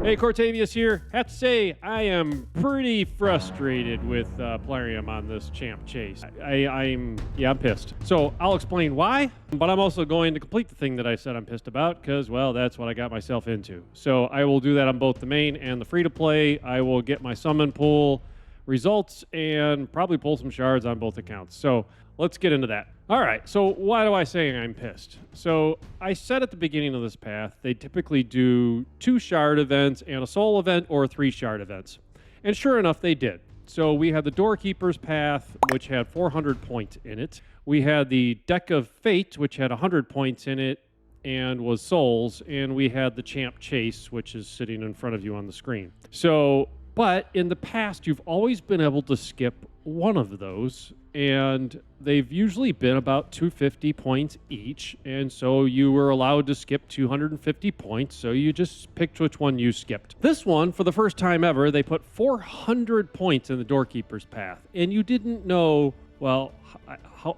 Hey, Cortavius here. Have to say, I am pretty frustrated with Plarium on this champ chase. I'm pissed. So I'll explain why, but I'm also going to complete the thing that I said I'm pissed about because, well, that's what I got myself into. So I will do that on both the main and the free-to-play. I will get my summon pool results and probably pull some shards on both accounts. So let's get into that. All right, so why do I say I'm pissed? So I said at the beginning of this path, they typically do 2 shard events and a soul event or 3 shard events. And sure enough, they did. So we had the Doorkeeper's path, which had 400 points in it. We had the Deck of Fate, which had 100 points in it and was souls. And we had the Champ Chase, which is sitting in front of you on the screen. So, but in the past, you've always been able to skip one of those, and they've usually been about 250 points each, and so you were allowed to skip 250 points, so you just picked which one you skipped. This one, for the first time ever, they put 400 points in the Doorkeeper's path, and you didn't know, well,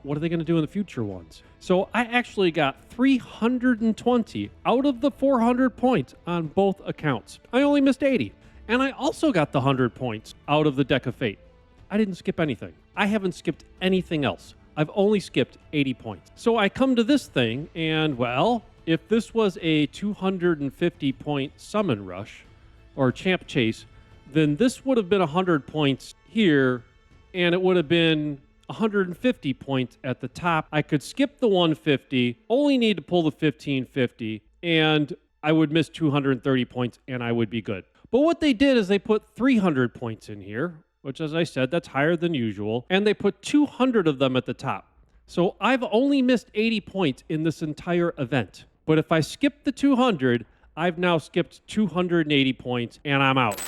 what are they going to do in the future ones? So I actually got 320 out of the 400 points on both accounts. I only missed 80, and I also got the 100 points out of the Deck of Fate. I didn't skip anything. I haven't skipped anything else. I've only skipped 80 points. So I come to this thing, and well, if this was a 250 point summon rush or champ chase, then this would have been 100 points here, and it would have been 150 points at the top. I could skip the 150, only need to pull the 1550, and I would miss 230 points, and I would be good. But what they did is they put 300 points in here, which, as I said, that's higher than usual, and they put 200 of them at the top. So I've only missed 80 points in this entire event. But if I skip the 200, I've now skipped 280 points, and I'm out.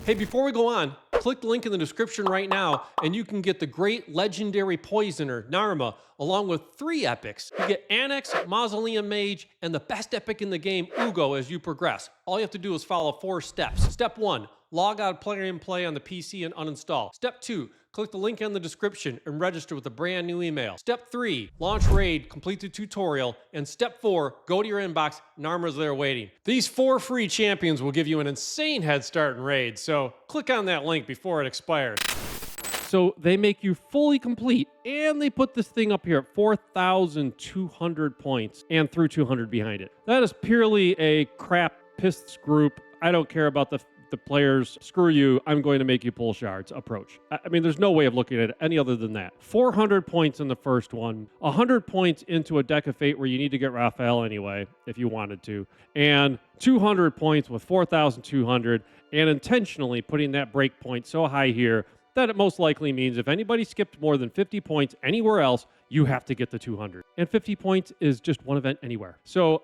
Hey, before we go on, click the link in the description right now, and you can get the great legendary poisoner, Narma, along with 3 epics. You get Anax, Mausoleum Mage, and the best epic in the game, Uugo, as you progress. All you have to do is follow 4 steps. Step 1. Log out Plarium Play on the PC and uninstall. Step 2, click the link in the description and register with a brand new email. Step 3, launch Raid, complete the tutorial. And Step 4, go to your inbox, Narma's there waiting. These 4 free champions will give you an insane head start in Raid, so click on that link before it expires. So they make you fully complete, and they put this thing up here at 4,200 points and threw 200 behind it. That is purely a crap piss group. I don't care about the players, screw you, I'm going to make you pull shards approach. I mean, there's no way of looking at it any other than that. 400 points in the first one, 100 points into a Deck of Fate where you need to get Raphael anyway, if you wanted to, and 200 points with 4,200, and intentionally putting that break point so high here that it most likely means if anybody skipped more than 50 points anywhere else, you have to get the 200. And 50 points is just one event anywhere. So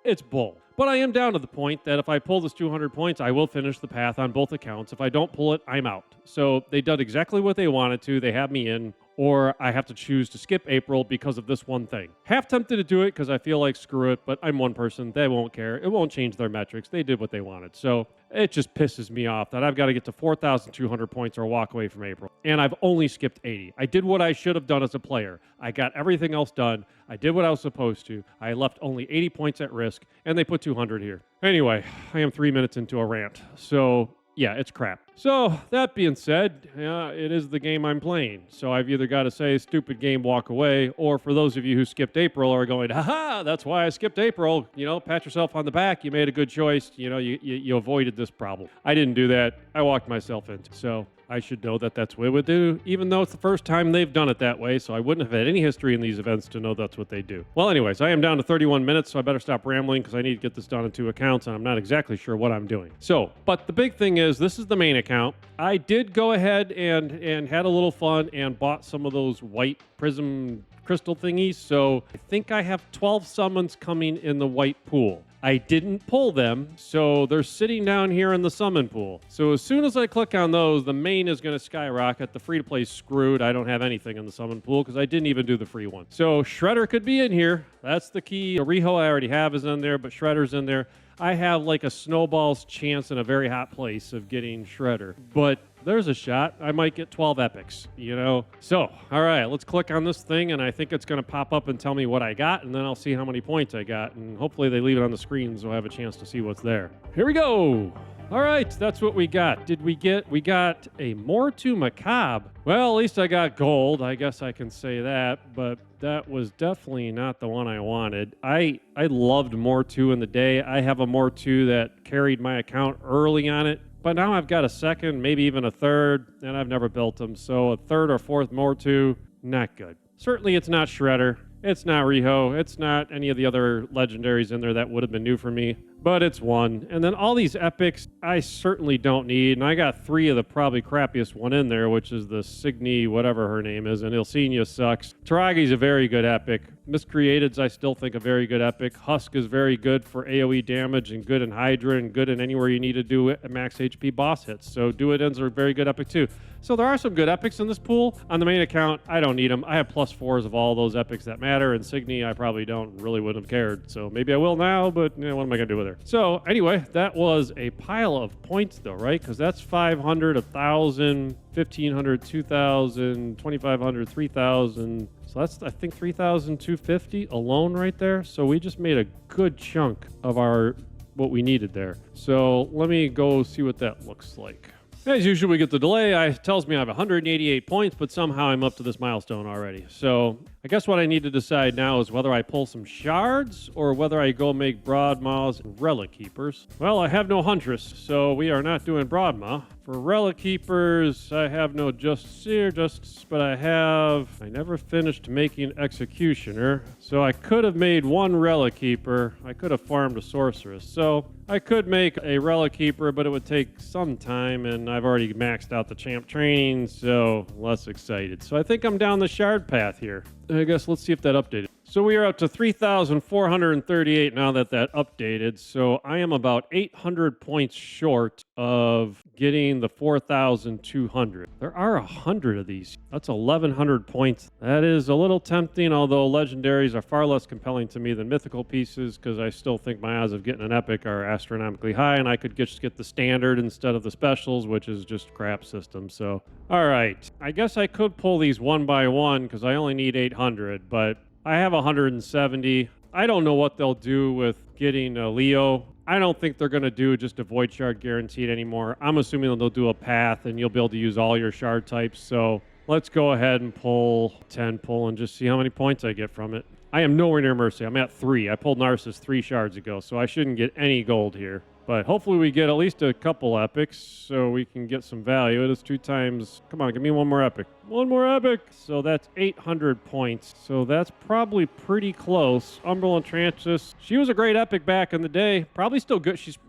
it's bull. But I am down to the point that if I pull this 200 points, I will finish the path on both accounts. If I don't pull it, I'm out. So they did exactly what they wanted to. They have me in, or I have to choose to skip April because of this one thing. Half tempted to do it because I feel like screw it, but I'm one person. They won't care. It won't change their metrics. They did what they wanted. So it just pisses me off that I've got to get to 4,200 points or walk away from April. And I've only skipped 80. I did what I should have done as a player. I got everything else done. I did what I was supposed to. I left only 80 points at risk, and they put 200 here. Anyway, I am 3 minutes into a rant. So yeah, it's crap. So that being said, it is the game I'm playing. So I've either got to say, stupid game, walk away, or for those of you who skipped April are going, haha, that's why I skipped April. You know, pat yourself on the back. You made a good choice. You know, you avoided this problem. I didn't do that. I walked myself into it. So I should know that that's what it would do, even though it's the first time they've done it that way, so I wouldn't have had any history in these events to know that's what they do. Well, anyways, I am down to 31 minutes, so I better stop rambling because I need to get this done in 2 accounts, and I'm not exactly sure what I'm doing. So, but the big thing is, this is the main account. I did go ahead and had a little fun and bought some of those white prism crystal thingies, so I think I have 12 summons coming in the white pool. I didn't pull them, so they're sitting down here in the summon pool. So as soon as I click on those, the main is going to skyrocket. The free-to-play screwed. I don't have anything in the summon pool because I didn't even do the free one. So Shredder could be in here. That's the key. The Riho I already have is in there, but Shredder's in there. I have like a snowball's chance in a very hot place of getting Shredder. But there's a shot. I might get 12 epics, you know? So, all right, let's click on this thing, and I think it's going to pop up and tell me what I got, and then I'll see how many points I got, and hopefully they leave it on the screen so I have a chance to see what's there. Here we go. All right, that's what we got. We got a Mortu Macabre. Well, at least I got gold. I guess I can say that, but that was definitely not the one I wanted. I loved Mortu in the day. I have a Mortu that carried my account early on it, but now I've got a second, maybe even a third, and I've never built them. So a third or fourth Mortu, not good. Certainly it's not Shredder. It's not Riho. It's not any of the other legendaries in there that would have been new for me, but it's one. And then all these epics, I certainly don't need. And I got 3 of the probably crappiest one in there, which is the Signy, whatever her name is, and Ilsenia sucks. Taragi's a very good epic. Miscreated's I still think a very good epic. Husk is very good for AoE damage and good in Hydra and good in anywhere you need to do it, max HP boss hits. So Duodens are a very good epic too. So there are some good epics in this pool. On the main account, I don't need them. I have +4s of all those epics that matter, and Signy I probably really wouldn't have cared. So maybe I will now, but what am I going to do with her? So anyway, that was a pile of points though, right? Because that's 500, 1,000, 1,500, 2,000, 2,500, 3,000. So that's, I think, 3,250 alone right there. So we just made a good chunk of what we needed there. So let me go see what that looks like. As usual, we get the delay. It tells me I have 188 points, but somehow I'm up to this milestone already. So I guess what I need to decide now is whether I pull some shards or whether I go make Broadmaws and Relic Keepers. Well, I have no Huntress, so we are not doing Broadmaw. For Relic Keepers, I have no Justice, but I never finished making Executioner. So I could have made 1 Relic Keeper. I could have farmed a Sorceress. So I could make a Relic Keeper, but it would take some time, and I've already maxed out the champ training, so less excited. So I think I'm down the shard path here. I guess let's see if that updated. So we are up to 3,438 now that updated. So I am about 800 points short of getting the 4,200. There are 100 of these. That's 1,100 points. That is a little tempting, although legendaries are far less compelling to me than mythical pieces because I still think my odds of getting an epic are astronomically high, and I could just get the standard instead of the specials, which is just crap system. So, all right. I guess I could pull these one by one because I only need 800, but I have 170. I don't know what they'll do with getting Leo. I don't think they're going to do just a Void Shard guaranteed anymore. I'm assuming they'll do a path and you'll be able to use all your shard types. So let's go ahead and pull 10 and just see how many points I get from it. I am nowhere near Mercy. I'm at 3. I pulled Narcissus 3 shards ago, so I shouldn't get any gold here. But hopefully we get at least a couple epics so we can get some value. It is 2 times. Come on, give me one more epic. One more epic. So that's 800 points. So that's probably pretty close. Umbral Entrances. She was a great epic back in the day. Probably still good. She's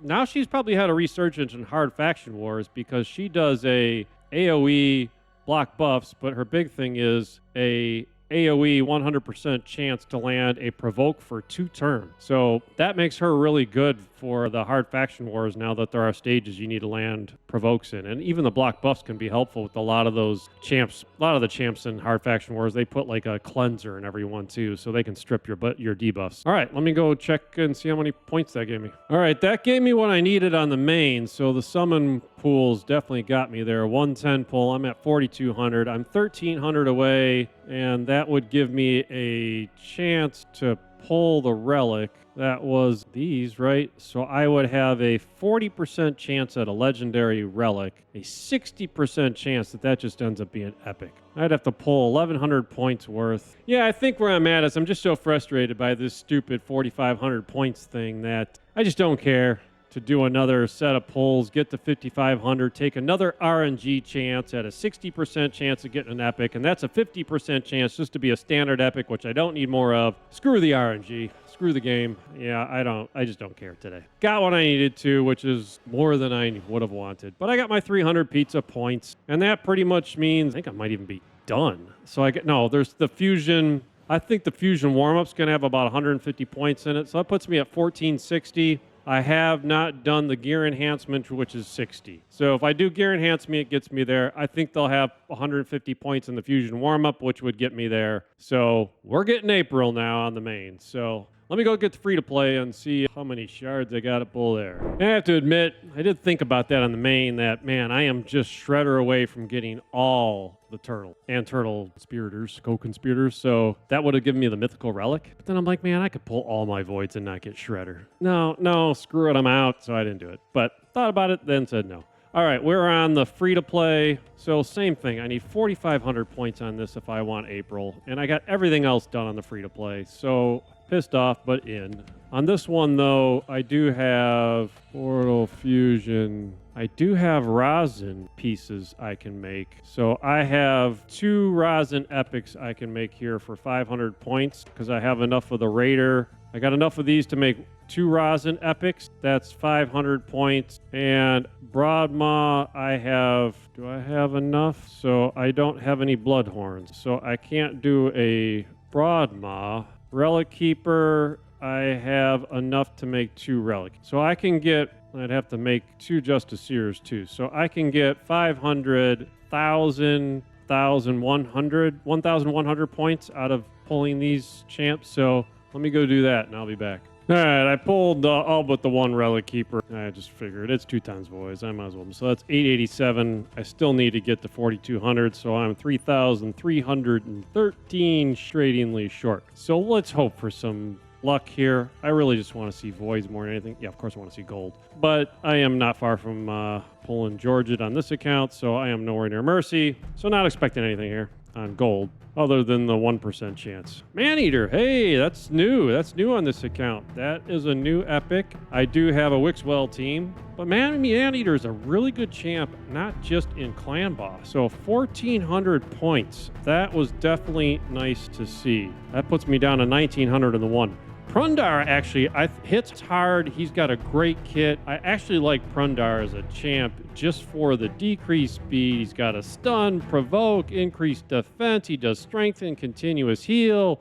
probably had a resurgence in hard faction wars because she does a AoE block buffs, but her big thing is a AoE 100% chance to land a provoke for 2 turns. So that makes her really good for the hard faction wars now that there are stages you need to land provokes in. And even the block buffs can be helpful with a lot of those champs. A lot of the champs in hard faction wars, they put like a cleanser in every one too, so they can strip your debuffs. All right, let me go check and see how many points that gave me. All right, that gave me what I needed on the main, so the summon pools definitely got me there. 110 pull, I'm at 4,200. I'm 1,300 away, and that would give me a chance to pull the relic. That was these, right? So I would have a 40% chance at a legendary relic, a 60% chance that just ends up being epic. I'd have to pull 1,100 points worth. Yeah, I think where I'm at is I'm just so frustrated by this stupid 4,500 points thing that I just don't care to do another set of pulls, get to 5,500, take another RNG chance at a 60% chance of getting an epic, and that's a 50% chance just to be a standard epic, which I don't need more of. Screw the RNG. Screw the game. Yeah, I just don't care today. Got what I needed to, which is more than I would have wanted. But I got my 300 pizza points, and that pretty much means I think I might even be done. So there's the fusion. I think the fusion warm-up's going to have about 150 points in it, so that puts me at 1,460. I have not done the gear enhancement, which is 60. So if I do gear enhancement, it gets me there. I think they'll have 150 points in the fusion warm-up, which would get me there. So we're getting April now on the main. So let me go get the free-to-play and see how many shards I got to pull there. And I have to admit, I did think about that on the main, that, man, I am just Shredder away from getting all the turtle and turtle conspirators, co-conspirators. So that would have given me the mythical relic. But then I'm like, man, I could pull all my voids and not get Shredder. No, screw it, I'm out. So I didn't do it. But Thought about it, then said no. All right, we're on the free-to-play. So same thing. I need 4,500 points on this if I want April. And I got everything else done on the free-to-play. So pissed off, but in. On this one, though, I do have Portal Fusion. I do have rosin pieces I can make. So I have 2 rosin epics I can make here for 500 points because I have enough of the Raider. I got enough of these to make 2 rosin epics. That's 500 points. And Broadmaw, do I have enough? So I don't have any Bloodhorns. So I can't do a Broadmaw. Relic Keeper, I have enough to make 2 Relic. So I can get, I'd have to make 2 Justiciars too. So I can get 500, 1,100 points out of pulling these champs. So let me go do that and I'll be back. All right, I pulled all but the 1 Relic Keeper. I just figured it's 2 times Voids. I might as well. So that's 887. I still need to get to 4,200, so I'm 3,313 straightly short. So let's hope for some luck here. I really just want to see Voids more than anything. Yeah, of course I want to see gold. But I am not far from pulling Georgid on this account, so I am nowhere near Mercy. So not expecting anything here on gold, other than the 1% chance. Maneater, hey, that's new. That's new on this account. That is a new epic. I do have a Wixwell team, but Maneater is a really good champ, not just in clan boss. So 1,400 points. That was definitely nice to see. That puts me down to 1,900 in the 1. Prundar actually hits hard. He's got a great kit. I actually like Prundar as a champ just for the decreased speed. He's got a stun, provoke, increased defense. He does strengthen, continuous heal.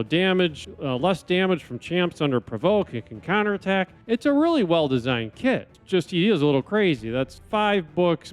Damage, less damage from champs under provoke. It can counterattack. It's a really well-designed kit. Just he is a little crazy. That's 5 books,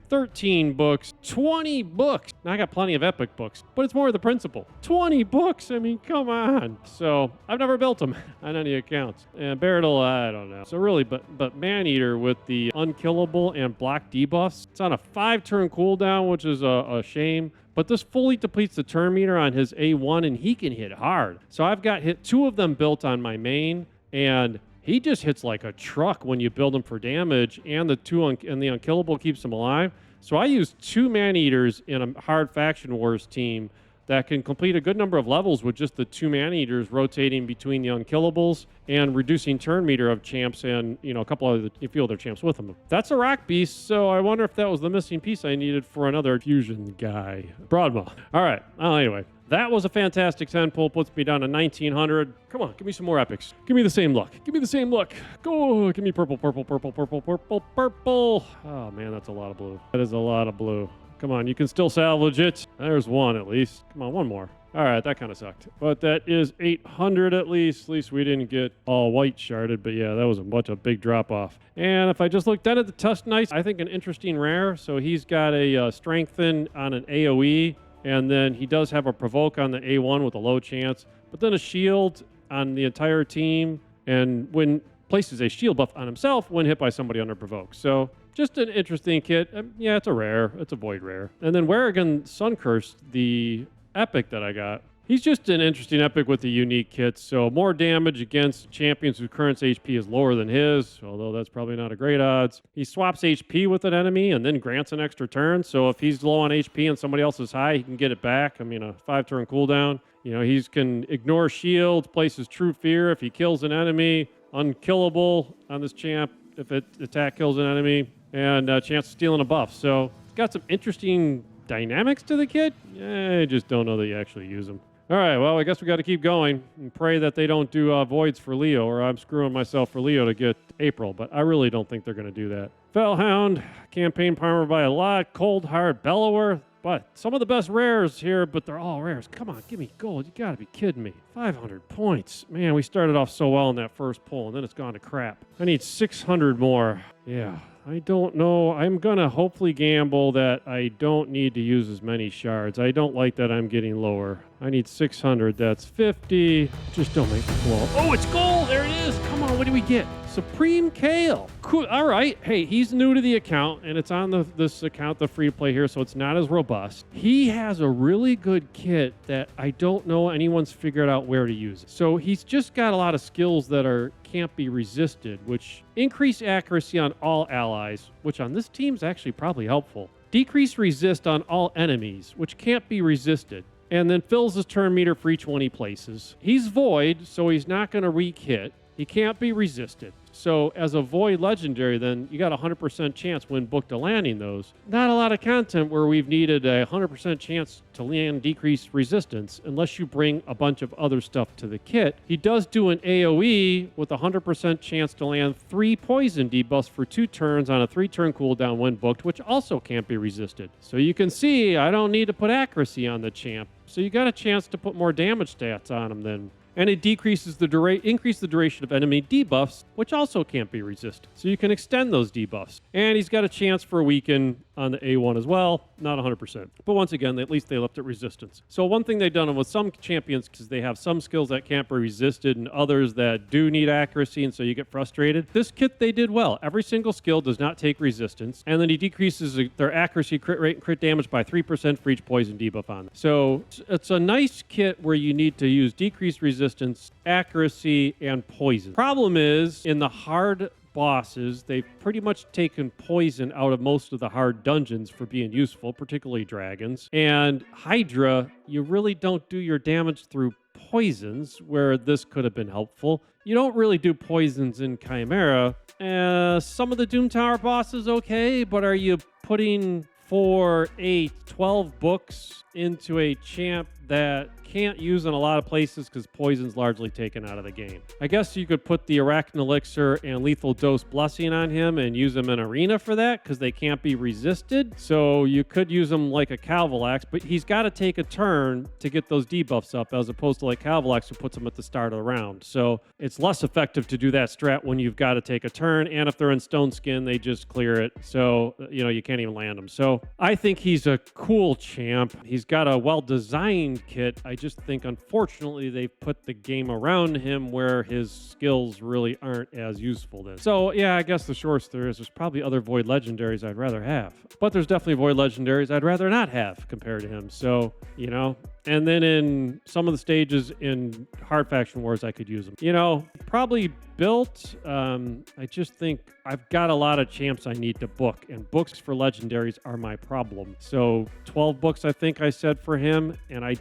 13 books, 20 books. Now, I got plenty of epic books, but it's more of the principle. 20 books. I mean, come on. So I've never built them on any accounts. And Baratle, I don't know. So really, but Maneater with the unkillable and block debuffs, it's on a 5-turn cooldown, which is a shame. But this fully depletes the turn meter on his A1, and he can hit hard. So I've got 2 of them built on my main, and he just hits like a truck when you build him for damage, and the unkillable keeps him alive. So I use 2 Maneaters in a hard Faction Wars team that can complete a good number of levels with just the 2 Maneaters rotating between the unkillables and reducing turn meter of champs and, a couple of a few other champs with them. That's a rock beast, so I wonder if that was the missing piece I needed for another fusion guy. Broadmaw. All right. Well, anyway, that was a fantastic 10 pull. Puts me down to 1,900. Come on, give me some more epics. Give me the same luck. Give me the same luck. Go. Give me purple, purple, purple, purple, purple, purple. Oh, man, that's a lot of blue. That is a lot of blue. Come on, you can still salvage it. There's 1 at least. Come on, 1 more. All right, that kind of sucked. But that is 800 at least. At least we didn't get all white sharded. But yeah, that was a big drop off. And if I just looked at it, the Tusk Knights, I think an interesting rare. So he's got a strengthen on an AoE. And then he does have a provoke on the A1 with a low chance. But then a shield on the entire team. And when places a shield buff on himself when hit by somebody under provoke. So just an interesting kit. Yeah, it's a rare. It's a void rare. And then Werrigan Suncurse, the epic that I got. He's just an interesting epic with the unique kits. So more damage against champions whose current HP is lower than his, although that's probably not a great odds. He swaps HP with an enemy and then grants an extra turn. So if he's low on HP and somebody else is high, he can get it back. I mean, a 5-turn cooldown. He can ignore shields, places True Fear if he kills an enemy. Unkillable on this champ if it attack kills an enemy, and a chance of stealing a buff. So it's got some interesting dynamics to the kit. I just don't know that you actually use them. All right, well, I guess we got to keep going and pray that they don't do voids for Leo, or I'm screwing myself for Leo to get April, but I really don't think they're going to do that. Fellhound, campaign primer by a lot. Cold Heart, Bellower. But some of the best rares here, but they're all rares. Come on, give me gold. You got to be kidding me. 500 points. Man, we started off so well in that first pull, and then it's gone to crap. I need 600 more. Yeah, I don't know. I'm going to hopefully gamble that I don't need to use as many shards. I don't like that I'm getting lower. I need 600. That's 50. Just don't make me blow up. Oh, it's gold. There it is. Come on. what do we get? Supreme Kale. Cool. All right. Hey, he's new to the account, and it's on this account, the free to play here, so it's not as robust. He has a really good kit that I don't know anyone's figured out where to use it. So he's just got a lot of skills that can't be resisted, which increase accuracy on all allies, which on this team's actually probably helpful. Decrease resist on all enemies, which can't be resisted. And then fills his turn meter for each one he places. He's Void, so he's not going to re-hit. He can't be resisted. So as a Void legendary, then you got a 100% chance when booked to landing those. Not a lot of content where we've needed a 100% chance to land decreased resistance unless you bring a bunch of other stuff to the kit. He does do an AoE with a 100% chance to land 3 poison debuffs for 2 turns on a 3-turn cooldown when booked, which also can't be resisted. So you can see I don't need to put accuracy on the champ. So you got a chance to put more damage stats on him then. And it increases the duration of enemy debuffs, which also can't be resisted. So you can extend those debuffs. And he's got a chance for a weaken on the A1 as well, not 100%. But once again, at least they left it resistance. So one thing they've done with some champions is they have some skills that can't be resisted and others that do need accuracy, and so you get frustrated. This kit, they did well. Every single skill does not take resistance, and then he decreases their accuracy, crit rate, and crit damage by 3% for each poison debuff on them. So it's a nice kit where you need to use decreased resistance, accuracy, and poison. Problem is, in the hard bosses, they've pretty much taken poison out of most of the hard dungeons for being useful, particularly dragons. And Hydra, you really don't do your damage through poisons, where this could have been helpful. You don't really do poisons in Chimera. Some of the Doom Tower bosses, okay, but are you putting 12 books into a champ that can't use in a lot of places because poison's largely taken out of the game? I guess you could put the Arachne Elixir and Lethal Dose Blessing on him and use him in Arena for that because they can't be resisted. So you could use him like a Calvalax, but he's got to take a turn to get those debuffs up as opposed to like Calvalax who puts them at the start of the round. So it's less effective to do that strat when you've got to take a turn, and if they're in Stone Skin, they just clear it. So, you can't even land them. So I think he's a cool champ. He's got a well-designed kit. I just think, unfortunately, they've put the game around him where his skills really aren't as useful then. So, yeah, I guess the short story is there's probably other Void legendaries I'd rather have. But there's definitely Void legendaries I'd rather not have compared to him. So, and then in some of the stages in Hard Faction Wars, I could use them. Probably built. I just think I've got a lot of champs I need to book, and books for legendaries are my problem. So 12 books, I think I said for him, and I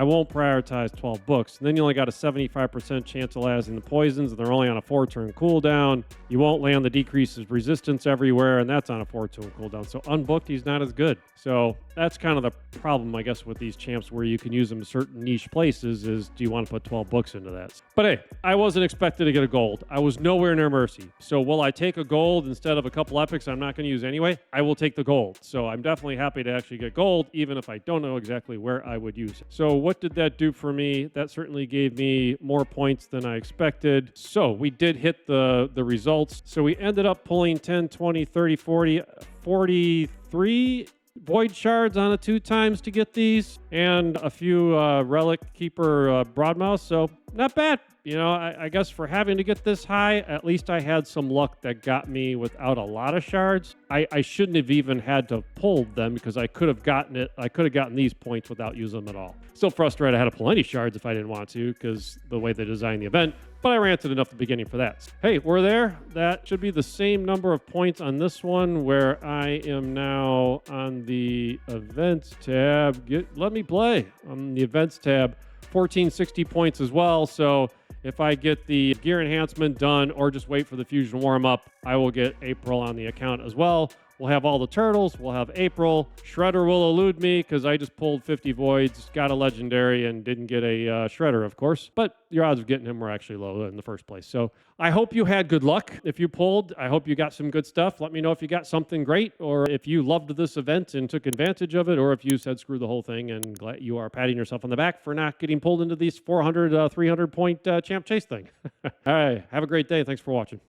won't prioritize 12 books. And then you only got a 75% chance of landing the poisons, and they're only on a 4-turn cooldown. You won't land the decreases resistance everywhere, and that's on a 4-turn cooldown. So unbooked, he's not as good. So that's kind of the problem, I guess, with these champs where you can use them in certain niche places is, do you want to put 12 books into that? But hey, I wasn't expected to get a gold. I was nowhere near Mercy. So will I take a gold instead of a couple epics I'm not going to use anyway? I will take the gold. So I'm definitely happy to actually get gold, even if I don't know exactly where I would use it. So what did that do for me? That certainly gave me more points than I expected. So we did hit the results. So we ended up pulling 10, 20, 30, 40, 43 Void Shards on a 2 times to get these, and a few Relic Keeper Broadmouth, so not bad. I guess for having to get this high, at least I had some luck that got me without a lot of shards. I shouldn't have even had to pull them because I could have gotten these points without using them at all. Still frustrated I had to pull any shards if I didn't want to because the way they designed the event, but I ranted enough at the beginning for that. Hey, we're there. That should be the same number of points on this one where I am now on the events tab. Let me play on the events tab. 1460 points as well. So if I get the gear enhancement done or just wait for the fusion warm up, I will get April on the account as well. We'll have all the turtles. We'll have April. Shredder will elude me because I just pulled 50 voids, got a legendary, and didn't get a Shredder, of course. But your odds of getting him were actually low in the first place. So I hope you had good luck. If you pulled, I hope you got some good stuff. Let me know if you got something great, or if you loved this event and took advantage of it, or if you said screw the whole thing and glad you are patting yourself on the back for not getting pulled into these 400, 300 point champ chase thing. All right. Have a great day. Thanks for watching.